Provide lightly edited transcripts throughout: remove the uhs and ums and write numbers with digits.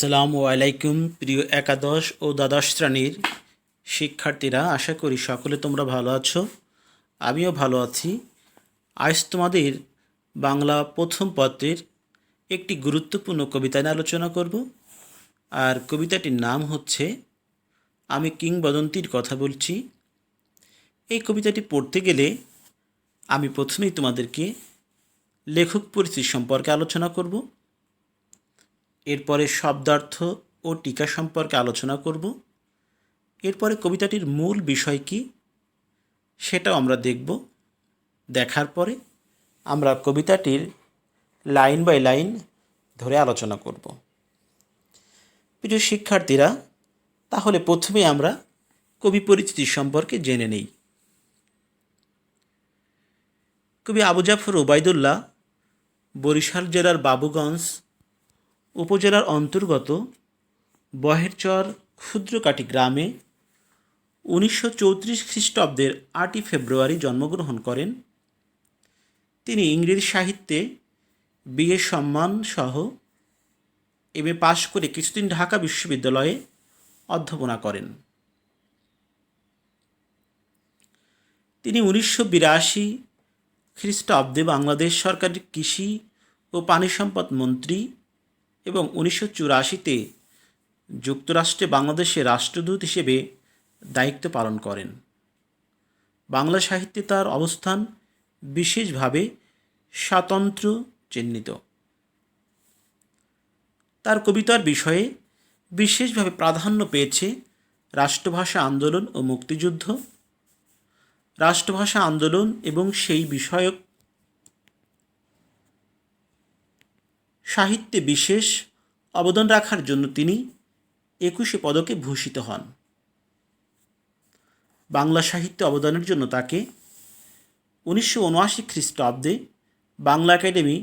আসসালামু আলাইকুম প্রিয় একাদশ ও দ্বাদশ শ্রেণীর শিক্ষার্থীরা, আশা করি সকলে তোমরা ভালো আছো। আমিও ভালো আছি। আজ তোমাদের বাংলা প্রথম পত্রের একটি গুরুত্বপূর্ণ কবিতা নিয়ে আলোচনা করব। আর কবিতাটির নাম হচ্ছে আমি কিংবদন্তির কথা বলছি। এই কবিতাটি পড়তে গেলে আমি প্রথমেই তোমাদেরকে লেখক পরিচিতি সম্পর্কে আলোচনা করব। এরপরে শব্দার্থ ও টিকা সম্পর্কে আলোচনা করব। এরপরে কবিতাটির মূল বিষয় কী সেটাও আমরা দেখব। দেখার পরে আমরা কবিতাটির লাইন বাই লাইন ধরে আলোচনা করব। প্রিয় শিক্ষার্থীরা, তাহলে প্রথমে আমরা কবি পরিচিতি সম্পর্কে জেনে নেই। কবি আবু জাফর ওবায়দুল্লাহ বরিশাল জেলার বাবুগঞ্জ উপজেলার অন্তর্গত বহেরচর ক্ষুদ্রকাটি গ্রামে 1934 খ্রিস্টাব্দের 8 ফেব্রুয়ারি জন্মগ্রহণ করেন। তিনি ইংরেজি সাহিত্যে বিএ সম্মান সহ এমএ পাশ করে কিছুদিন ঢাকা বিশ্ববিদ্যালয়ে অধ্যাপনা করেন। তিনি 1982 খ্রিস্টাব্দে বাংলাদেশ সরকারের কৃষি ও পানি সম্পদ মন্ত্রী এবং 1984-তে যুক্তরাষ্ট্রে বাংলাদেশের রাষ্ট্রদূত হিসেবে দায়িত্ব পালন করেন। বাংলা সাহিত্যে তার অবস্থান বিশেষভাবে স্বাতন্ত্র্য চিহ্নিত। তার কবিতার বিষয়ে বিশেষভাবে প্রাধান্য পেয়েছে রাষ্ট্রভাষা আন্দোলন ও মুক্তিযুদ্ধ। রাষ্ট্রভাষা আন্দোলন এবং সেই বিষয়ক সাহিত্যে বিশেষ অবদান রাখার জন্য তিনি 21 পদকে ভূষিত হন। বাংলা সাহিত্যে অবদানের জন্য তাকে 1979 খ্রিস্টাব্দে বাংলা একাডেমি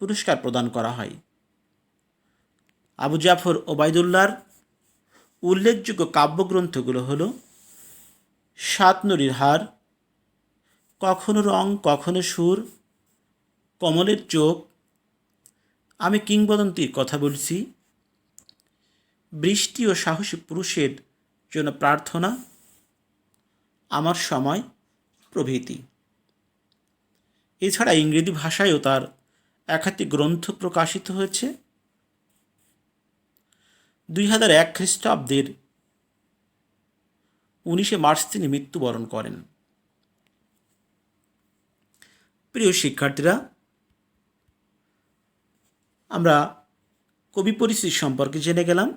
পুরস্কার প্রদান করা হয়। আবু জাফর ওবায়দুল্লাহর উল্লেখযোগ্য কাব্যগ্রন্থগুলো হল সাত নদীর হার, কখনো রং কখনো সুর, কমলের চোখ, আমি কিংবদন্তির কথা বলছি, বৃষ্টি ও সাহসী পুরুষের জন্য প্রার্থনা, আমার সময় প্রভৃতি। এছাড়া ইংরেজি ভাষায়ও তার একাধিক গ্রন্থ প্রকাশিত হয়েছে। 2001 খ্রিস্টাব্দের 19 মার্চ তিনি মৃত্যুবরণ করেন। প্রিয় শিক্ষার্থীরা, আমরা কবি পরিচিতি সম্পর্কে জেনে গেলাম।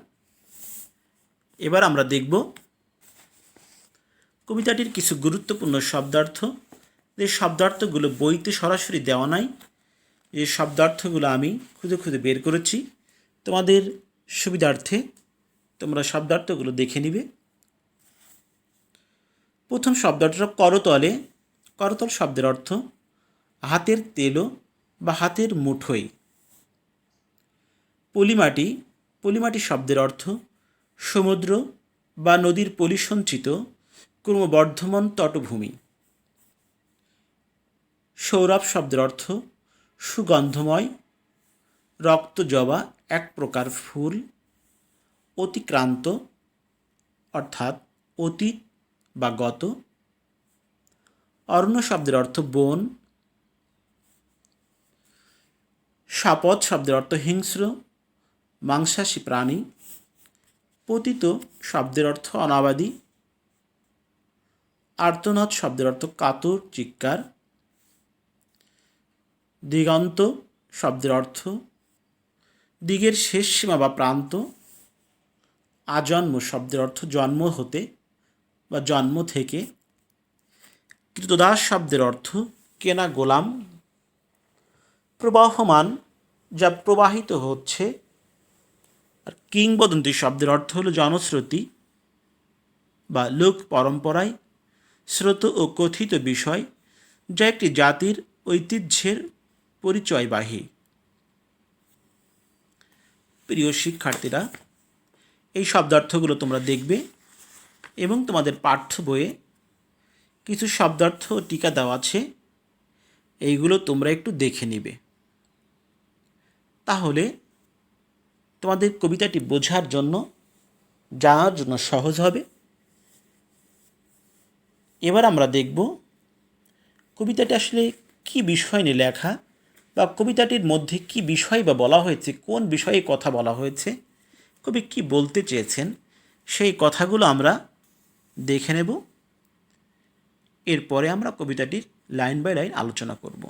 এবার আমরা দেখব কবিতাটির কিছু গুরুত্বপূর্ণ শব্দার্থ, যে শব্দার্থগুলো বইতে সরাসরি দেওয়া নাই, যে শব্দার্থগুলো আমি খুঁজে খুঁজে বের করেছি। তোমাদের সুবিধার্থে তোমরা শব্দার্থগুলো দেখে নিবে। প্রথম শব্দটা করতলে। করতল শব্দের অর্থ হাতের তেলো বা হাতের মুঠোয়। পলিমাটি। পলিমাটি শব্দের অর্থ সমুদ্র বা নদীর পলিসঞ্চিত ক্রমবর্ধমান তটভূমি। সৌরভ শব্দের অর্থ সুগন্ধময় রক্তজবা এক প্রকার ফুল। অতিক্রান্ত অর্থাৎ অতীত বা গত। অরণ্য শব্দের অর্থ বন। শাপথ শব্দের অর্থ হিংস্র মাংসাশী প্রাণী। পতিত শব্দের অর্থ অনাবাদী। আর্তনাদ শব্দের অর্থ কাতর চিৎকার। দিগন্ত শব্দের অর্থ দিগের শেষ সীমা বা প্রান্ত। আজন্ম শব্দের অর্থ জন্ম হতে বা জন্ম থেকে। কৃতদাস শব্দের অর্থ কেনা গোলাম। প্রবাহমান, যা প্রবাহিত হচ্ছে। আর কিংবদন্তি শব্দের অর্থ হলো জনশ্রুতি বা লোক পরম্পরায় শ্রুত ও কথিত বিষয়, যা একটি জাতির ঐতিহ্যের পরিচয়বাহী। প্রিয় শিক্ষার্থীরা, এই শব্দার্থগুলো তোমরা দেখবে এবং তোমাদের পাঠ্য বইয়ে কিছু শব্দার্থ ও টিকা দেওয়া আছে, এইগুলো তোমরা একটু দেখে নিবে। তাহলে তোমাদের কবিতাটি বোঝার জন্য, জানার জন্য সহজ হবে। এবার আমরা দেখব কবিতাটি আসলে কী বিষয় নিয়ে লেখা, বা কবিতাটির মধ্যে কী বিষয় বা বলা হয়েছে, কোন বিষয়ে কথা বলা হয়েছে, কবি কী বলতে চেয়েছেন, সেই কথাগুলো আমরা দেখে নেব। এরপরে আমরা কবিতাটির লাইন বাই লাইন আলোচনা করব।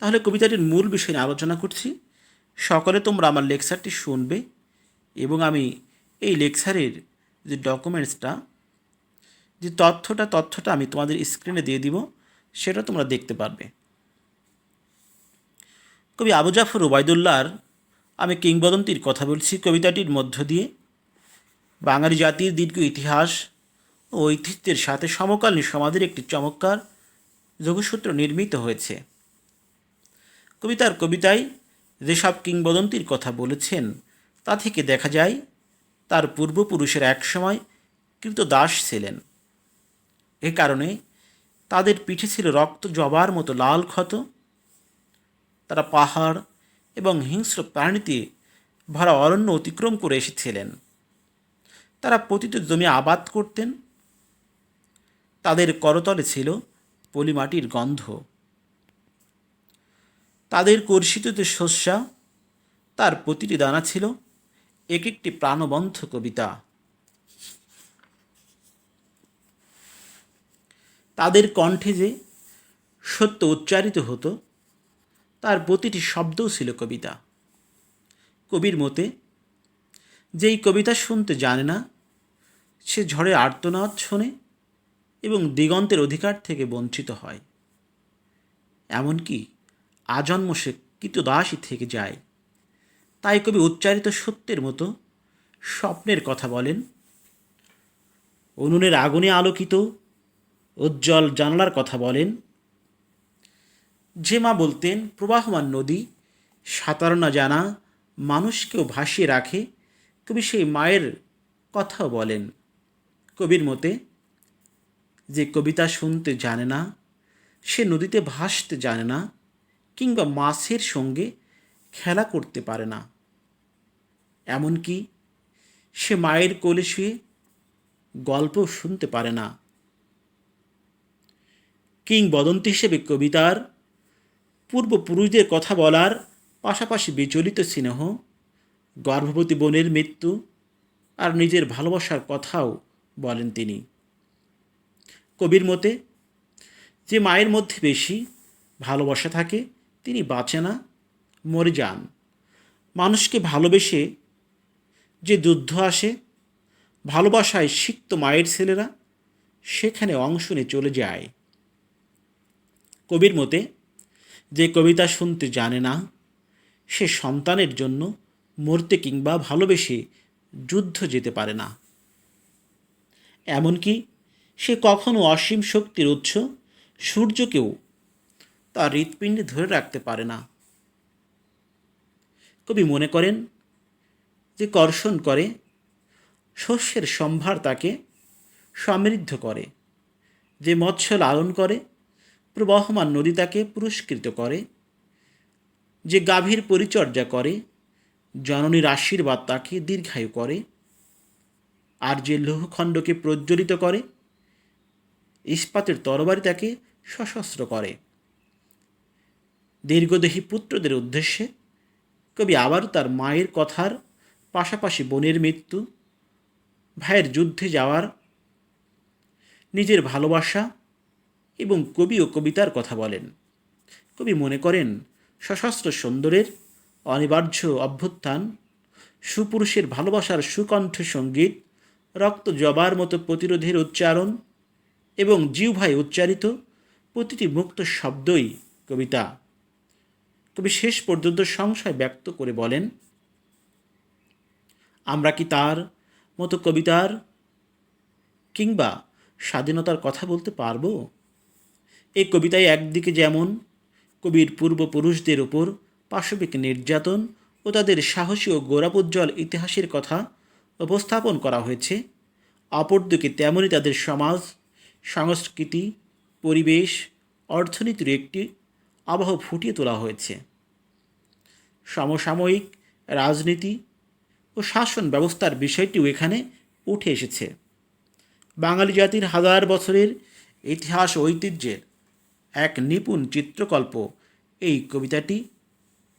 তাহলে কবিতাটির মূল বিষয় নিয়ে আলোচনা করছি। সকলে তোমরা আমার লেকচারটি শুনবে এবং আমি এই লেকচারের যে ডকুমেন্টসটা, যে তথ্যটা আমি তোমাদের স্ক্রিনে দিয়ে দিব, সেটা তোমরা দেখতে পারবে। কবি আবু জাফর ওবায়দুল্লাহর আমি কিংবদন্তির কথা বলছি। কবিতাটির মধ্য দিয়ে বাঙালি জাতির দীর্ঘ ইতিহাস ও ঐতিহ্যের সাথে সমকালীন সমাজের একটি চমৎকার যোগসূত্র নির্মিত হয়েছে। কবিতায় যেসব কিংবদন্তির কথা বলেছেন তা থেকে দেখা যায় তার পূর্বপুরুষের একসময় কৃতদাস ছিলেন। এ কারণে তাদের পিঠে ছিল রক্ত জবার মতো লাল ক্ষত। তারা পাহাড় এবং হিংস্র প্রাণীতে ভরা অরণ্য অতিক্রম করে এসেছিলেন। তারা পতিত জমি আবাদ করতেন। তাদের করতলে ছিল পলিমাটির গন্ধ। তাদের কর্ষিততে শস্যা, তার প্রতিটি দানা ছিল এক একটি প্রাণবন্ত কবিতা। তাদের কণ্ঠে যে সত্য উচ্চারিত হতো, তার প্রতিটি শব্দও ছিল কবিতা। কবির মতে, যেই কবিতা শুনতে জানে না, সে ঝড়ে আর্তনাদ শোনে এবং দিগন্তের অধিকার থেকে বঞ্চিত হয়। এমনকি আজন্ম সে কৃতদাসী থেকে যায়। তাই কবি উচ্চারিত সত্যের মতো স্বপ্নের কথা বলেন। উনুনের আগুনে আলোকিত উজ্জ্বল জানালার কথা বলেন। যে মা বলতেন প্রবাহমান নদী সাঁতার না জানা মানুষকেও ভাসিয়ে রাখে, কবি সেই মায়ের কথাও বলেন। কবির মতে, যে কবিতা শুনতে জানে না, সে নদীতে ভাসতে জানে না, কিংবা মাছের সঙ্গে খেলা করতে পারে না। এমনকি সে মায়ের কোলে শুয়ে গল্পও শুনতে পারে না। কিংবদন্তি হিসেবে কবিতার পূর্বপুরুষদের কথা বলার পাশাপাশি বিচলিত স্নেহ, গর্ভবতী বোনের মৃত্যু আর নিজের ভালোবাসার কথাও বলেন তিনি। কবির মতে, যে মায়ের মধ্যে বেশি ভালোবাসা থাকে তিনি বাঁচে না, মরে যান। মানুষকে ভালোবেসে যে যুদ্ধ আসে, ভালোবাসায় সিক্ত মায়ের ছেলেরা সেখানে অংশ নিয়ে চলে যায়। কবির মতে, যে কবিতা শুনতে জানে না, সে সন্তানের জন্য মরতে কিংবা ভালোবেসে যুদ্ধ যেতে পারে না। এমনকি সে কখনো অসীম শক্তির উৎস সূর্যকেও তার হৃৎপিণ্ডে ধরে রাখতে পারে না। কবি মনে করেন, যে কর্ষণ করে শস্যের সম্ভার তাকে সমৃদ্ধ করে, যে মৎস্য লালন করে প্রবাহমান নদী তাকে পুরস্কৃত করে, যে গাভীর পরিচর্যা করে জননীর আশীর্বাদ তাকে দীর্ঘায়ু করে, আর যে লৌহখণ্ডকে প্রজ্বলিত করে ইস্পাতের তরবারি তাকে সশস্ত্র করে। দীর্ঘদেহী পুত্রদের উদ্দেশ্যে কবি আবার তার মায়ের কথার পাশাপাশি বোনের মৃত্যু, ভাইয়ের যুদ্ধে যাওয়ার, নিজের ভালোবাসা এবং কবি ও কবিতার কথা বলেন। কবি মনে করেন, সশস্ত্র সুন্দরের অনিবার্য অভ্যুত্থান, সুপুরুষের ভালোবাসার সুকণ্ঠ সঙ্গীত, রক্ত জবার মতো প্রতিরোধের উচ্চারণ এবং জিহ্বায় উচ্চারিত প্রতিটি মুক্ত শব্দই কবিতা। কবি শেষ পর্যন্ত সংশয় ব্যক্ত করে বলেন, আমরা কি তার মতো কবিতার কিংবা স্বাধীনতার কথা বলতে পারব? এই কবিতায় একদিকে যেমন কবির পূর্বপুরুষদের উপর পাশবিক নির্যাতন ও তাদের সাহসী ও গৌরবোজ্জ্বল ইতিহাসের কথা উপস্থাপন করা হয়েছে, অপরদিকে তেমনই তাদের সমাজ, সংস্কৃতি, পরিবেশ, অর্থনীতির একটি আবহ ফুটিয়ে তোলা হয়েছে। সমসাময়িক রাজনীতি ও শাসন ব্যবস্থার বিষয়টিও এখানে উঠে এসেছে। বাঙালি জাতির হাজার বছরের ইতিহাস ঐতিহ্যের এক নিপুণ চিত্রকল্প এই কবিতাটি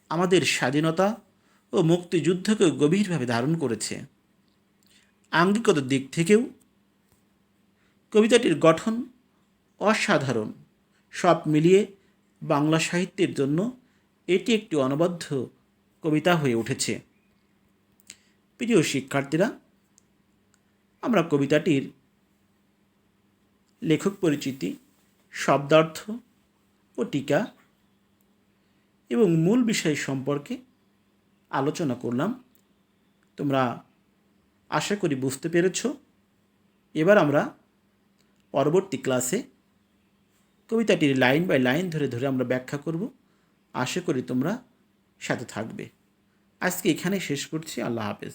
আমাদের স্বাধীনতা ও মুক্তিযুদ্ধকে গভীরভাবে ধারণ করেছে। আঙ্গিকগত দিক থেকেও কবিতাটির গঠন অসাধারণ। সব মিলিয়ে বাংলা সাহিত্যের জন্য এটি একটি অনবদ্য কবিতা হয়ে উঠেছে। প্রিয় শিক্ষার্থীরা, আমরা কবিতাটির লেখক পরিচিতি, শব্দার্থ ও টিকা এবং মূল বিষয় সম্পর্কে আলোচনা করলাম। তোমরা আশা করি বুঝতে পেরেছ। এবার আমরা পরবর্তী ক্লাসে কবিতাটির লাইন বাই লাইন ধরে ধরে আমরা ব্যাখ্যা করব। আশা করি তোমরা সাথে থাকবে। আজকে এখানে শেষ করছি। আল্লাহ হাফেজ।